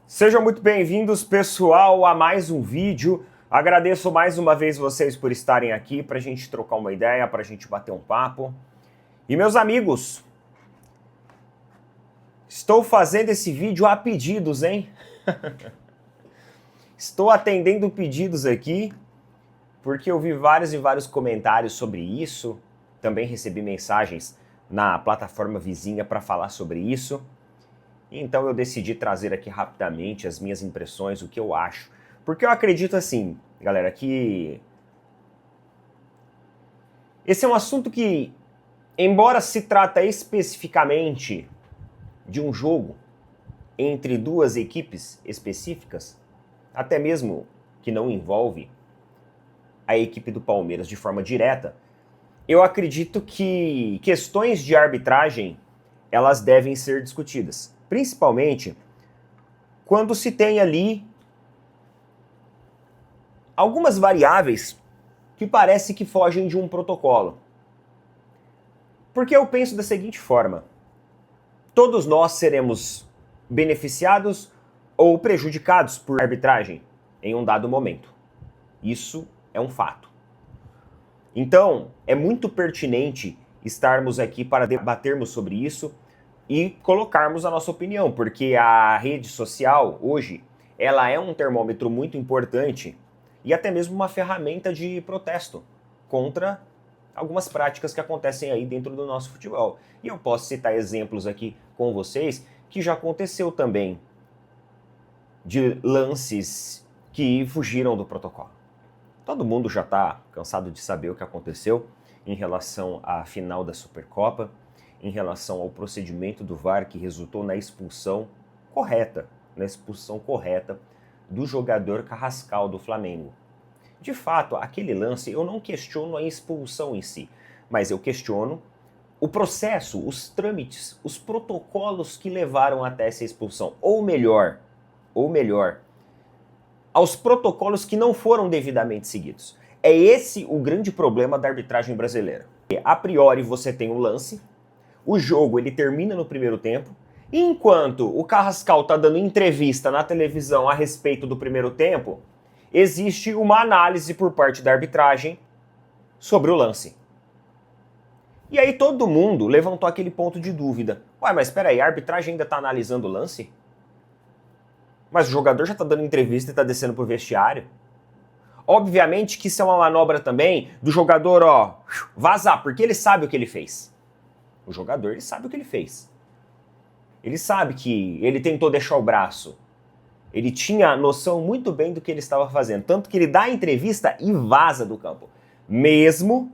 Sejam muito bem-vindos, pessoal, a mais um vídeo. Agradeço mais uma vez vocês por estarem aqui para a gente trocar uma ideia, para a gente bater um papo. E meus amigos, estou fazendo esse vídeo a pedidos, hein? Estou atendendo pedidos aqui, porque eu vi vários e vários comentários sobre isso. Também recebi mensagens na plataforma vizinha para falar sobre isso. Então eu decidi trazer aqui rapidamente as minhas impressões, o que eu acho. Porque eu acredito assim, galera, que esse é um assunto que, embora se trata especificamente de um jogo entre duas equipes específicas, até mesmo que não envolve a equipe do Palmeiras de forma direta, eu acredito que questões de arbitragem, elas devem ser discutidas. Principalmente quando se tem ali algumas variáveis que parece que fogem de um protocolo. Porque eu penso da seguinte forma: todos nós seremos beneficiados ou prejudicados por arbitragem em um dado momento. Isso é um fato. Então, é muito pertinente estarmos aqui para debatermos sobre isso e colocarmos a nossa opinião, porque a rede social, hoje, ela é um termômetro muito importante e até mesmo uma ferramenta de protesto contra algumas práticas que acontecem aí dentro do nosso futebol. E eu posso citar exemplos aqui com vocês que já aconteceu também de lances que fugiram do protocolo. Todo mundo já está cansado de saber o que aconteceu em relação à final da Supercopa, em relação ao procedimento do VAR que resultou na expulsão correta do jogador Carrascal do Flamengo. De fato, aquele lance, eu não questiono a expulsão em si, mas eu questiono o processo, os trâmites, os protocolos que levaram até essa expulsão, ou melhor, aos protocolos que não foram devidamente seguidos. É esse o grande problema da arbitragem brasileira. A priori você tem o lance, o jogo ele termina no primeiro tempo, e enquanto o Carrascal está dando entrevista na televisão a respeito do primeiro tempo, existe uma análise por parte da arbitragem sobre o lance. E aí todo mundo levantou aquele ponto de dúvida. Ué, mas espera aí, a arbitragem ainda está analisando o lance? Mas o jogador já está dando entrevista e está descendo pro vestiário? Obviamente que isso é uma manobra também do jogador, vazar, porque ele sabe o que ele fez. O jogador, ele sabe o que ele fez. Ele sabe que ele tentou deixar o braço. Ele tinha noção muito bem do que ele estava fazendo. Tanto que ele dá a entrevista e vaza do campo. Mesmo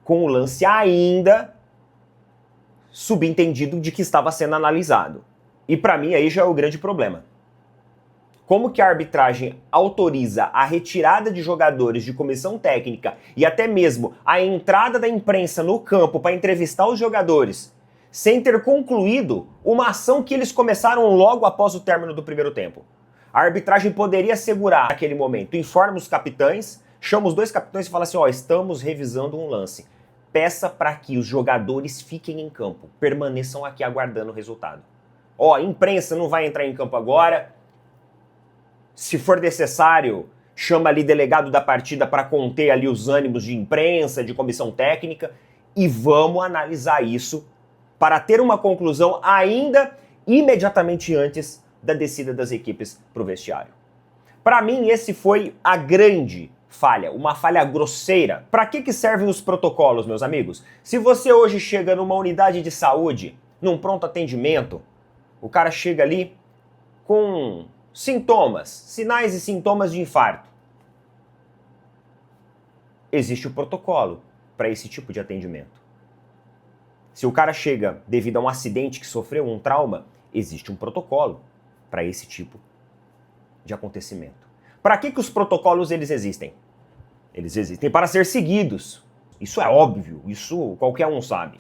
com o lance ainda subentendido de que estava sendo analisado. E para mim aí já é o grande problema. Como que a arbitragem autoriza a retirada de jogadores de comissão técnica e até mesmo a entrada da imprensa no campo para entrevistar os jogadores, sem ter concluído uma ação que eles começaram logo após o término do primeiro tempo? A arbitragem poderia assegurar naquele momento, informa os capitães, chama os dois capitães e fala assim, estamos revisando um lance. Peça para que os jogadores fiquem em campo, permaneçam aqui aguardando o resultado. Imprensa não vai entrar em campo agora. Se for necessário, chama ali delegado da partida para conter ali os ânimos de imprensa, de comissão técnica, e vamos analisar isso para ter uma conclusão ainda imediatamente antes da descida das equipes para o vestiário. Para mim, esse foi a grande falha, uma falha grosseira. Para que servem os protocolos, meus amigos? Se você hoje chega numa unidade de saúde, num pronto atendimento, o cara chega ali com sintomas, sinais e sintomas de infarto. Existe o protocolo para esse tipo de atendimento. Se o cara chega devido a um acidente que sofreu, um trauma, existe um protocolo para esse tipo de acontecimento. Para que os protocolos eles existem? Eles existem para ser seguidos. Isso é óbvio, isso qualquer um sabe.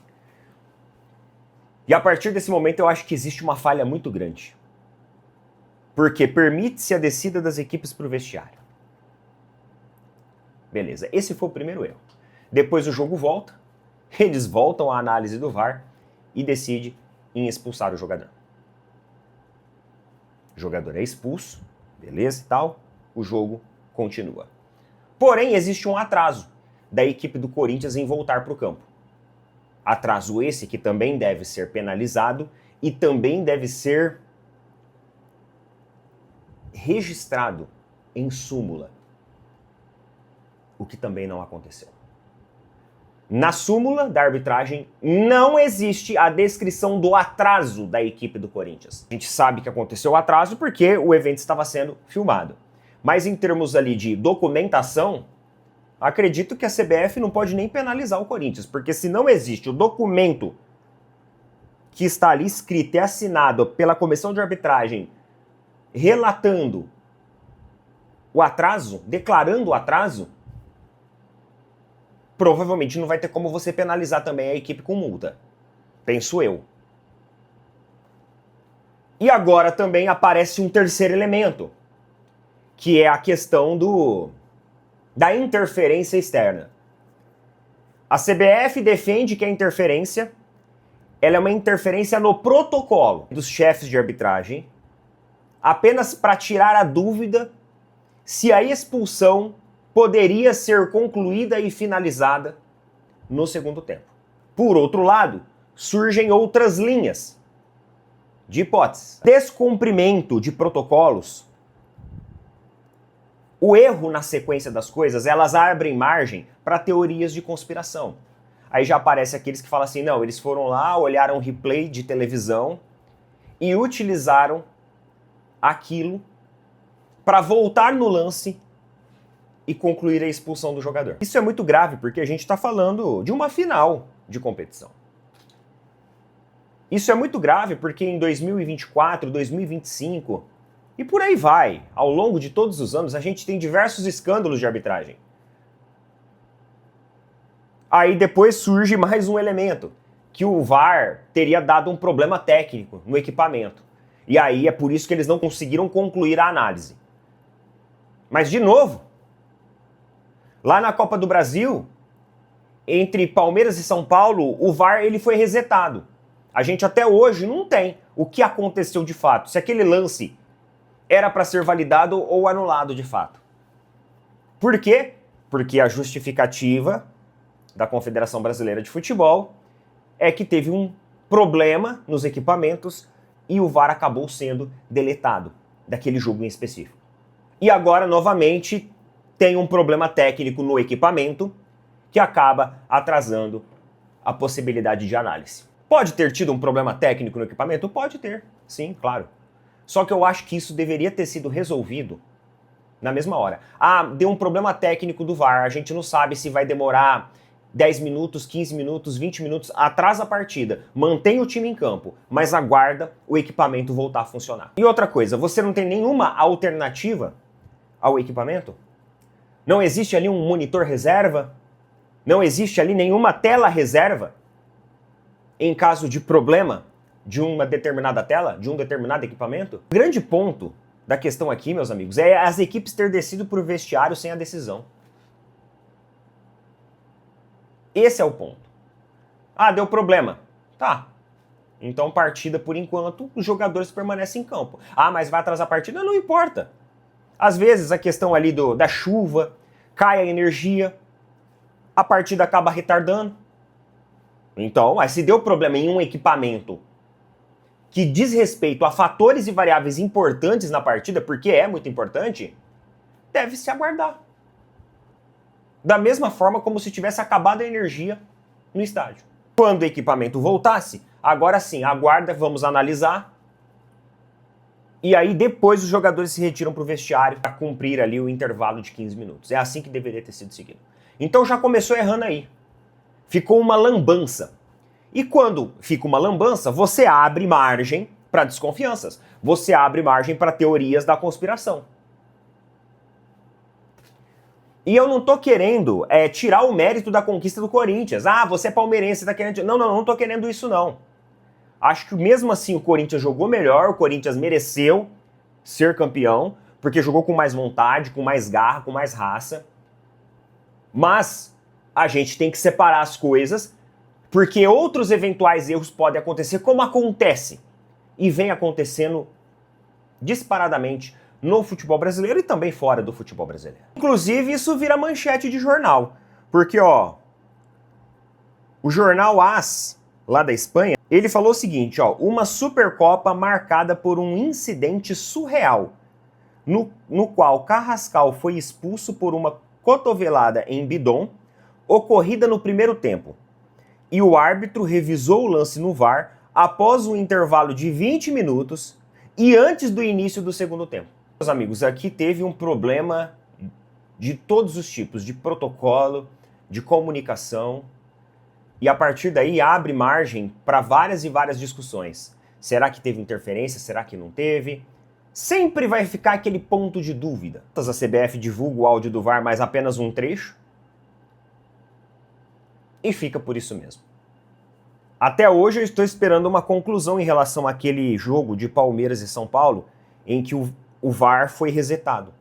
E a partir desse momento eu acho que existe uma falha muito grande. Porque permite-se a descida das equipes para o vestiário. Beleza, esse foi o primeiro erro. Depois o jogo volta, eles voltam à análise do VAR e decide em expulsar o jogador. jogador é expulso, beleza e tal, o jogo continua. Porém, existe um atraso da equipe do Corinthians em voltar para o campo. Atraso esse que também deve ser penalizado e também deve ser registrado em súmula, o que também não aconteceu. Na súmula da arbitragem não existe a descrição do atraso da equipe do Corinthians. A gente sabe que aconteceu o atraso porque o evento estava sendo filmado. Mas em termos ali de documentação, acredito que a CBF não pode nem penalizar o Corinthians, porque se não existe o documento que está ali escrito e assinado pela comissão de arbitragem relatando o atraso, declarando o atraso, provavelmente não vai ter como você penalizar também a equipe com multa. Penso eu. E agora também aparece um terceiro elemento, que é a questão da interferência externa. A CBF defende que a interferência ela é uma interferência no protocolo dos chefes de arbitragem, apenas para tirar a dúvida se a expulsão poderia ser concluída e finalizada no segundo tempo. Por outro lado, surgem outras linhas de hipóteses. Descumprimento de protocolos, o erro na sequência das coisas, elas abrem margem para teorias de conspiração. Aí já aparece aqueles que falam assim, não, eles foram lá, olharam replay de televisão e utilizaram aquilo para voltar no lance e concluir a expulsão do jogador. Isso é muito grave, porque a gente está falando de uma final de competição. Isso é muito grave porque em 2024, 2025 e por aí vai, ao longo de todos os anos, a gente tem diversos escândalos de arbitragem. Aí depois surge mais um elemento, que o VAR teria dado um problema técnico no equipamento. E aí é por isso que eles não conseguiram concluir a análise. Mas, de novo, lá na Copa do Brasil, entre Palmeiras e São Paulo, o VAR ele foi resetado. A gente até hoje não tem o que aconteceu de fato, se aquele lance era para ser validado ou anulado de fato. Por quê? Porque a justificativa da Confederação Brasileira de Futebol é que teve um problema nos equipamentos e o VAR acabou sendo deletado daquele jogo em específico. E agora, novamente, tem um problema técnico no equipamento que acaba atrasando a possibilidade de análise. Pode ter tido um problema técnico no equipamento? Pode ter, sim, claro. Só que eu acho que isso deveria ter sido resolvido na mesma hora. Ah, deu um problema técnico do VAR, a gente não sabe se vai demorar 10 minutos, 15 minutos, 20 minutos, atrasa a partida, mantém o time em campo, mas aguarda o equipamento voltar a funcionar. E outra coisa, você não tem nenhuma alternativa ao equipamento? Não existe ali um monitor reserva? Não existe ali nenhuma tela reserva? Em caso de problema de uma determinada tela, de um determinado equipamento? O grande ponto da questão aqui, meus amigos, é as equipes ter descido para o vestiário sem a decisão. Esse é o ponto. Ah, deu problema. Tá. Então, partida por enquanto, os jogadores permanecem em campo. Ah, mas vai atrasar a partida? Não importa. Às vezes a questão ali da chuva, cai a energia, a partida acaba retardando. Então, mas se deu problema em um equipamento que diz respeito a fatores e variáveis importantes na partida, porque é muito importante, deve-se aguardar. Da mesma forma como se tivesse acabado a energia no estádio. Quando o equipamento voltasse, agora sim, aguarda, vamos analisar. E aí depois os jogadores se retiram para o vestiário para cumprir ali o intervalo de 15 minutos. É assim que deveria ter sido seguido. Então já começou errando aí. Ficou uma lambança. E quando fica uma lambança, você abre margem para desconfianças. Você abre margem para teorias da conspiração. E eu não tô querendo tirar o mérito da conquista do Corinthians. Ah, você é palmeirense, tá querendo... Não tô querendo isso não. Acho que mesmo assim o Corinthians jogou melhor, o Corinthians mereceu ser campeão, porque jogou com mais vontade, com mais garra, com mais raça. Mas a gente tem que separar as coisas, porque outros eventuais erros podem acontecer, como acontece e vem acontecendo disparadamente no futebol brasileiro e também fora do futebol brasileiro. Inclusive, isso vira manchete de jornal, porque, ó, o jornal AS, lá da Espanha, ele falou o seguinte, ó, uma Supercopa marcada por um incidente surreal, no qual Carrascal foi expulso por uma cotovelada em Bidon, ocorrida no primeiro tempo. E o árbitro revisou o lance no VAR após um intervalo de 20 minutos e antes do início do segundo tempo. Meus amigos, aqui teve um problema de todos os tipos, de protocolo, de comunicação, e a partir daí abre margem para várias e várias discussões. Será que teve interferência? Será que não teve? Sempre vai ficar aquele ponto de dúvida. A CBF divulga o áudio do VAR, mas apenas um trecho. E fica por isso mesmo. Até hoje eu estou esperando uma conclusão em relação àquele jogo de Palmeiras e São Paulo, em que o VAR foi resetado.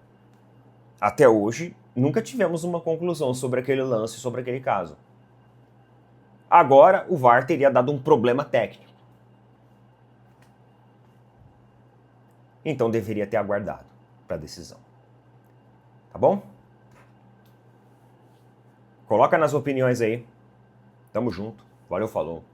Até hoje, nunca tivemos uma conclusão sobre aquele lance, sobre aquele caso. Agora, o VAR teria dado um problema técnico. Então deveria ter aguardado para a decisão. Tá bom? Coloca nas opiniões aí. Tamo junto. Valeu, falou.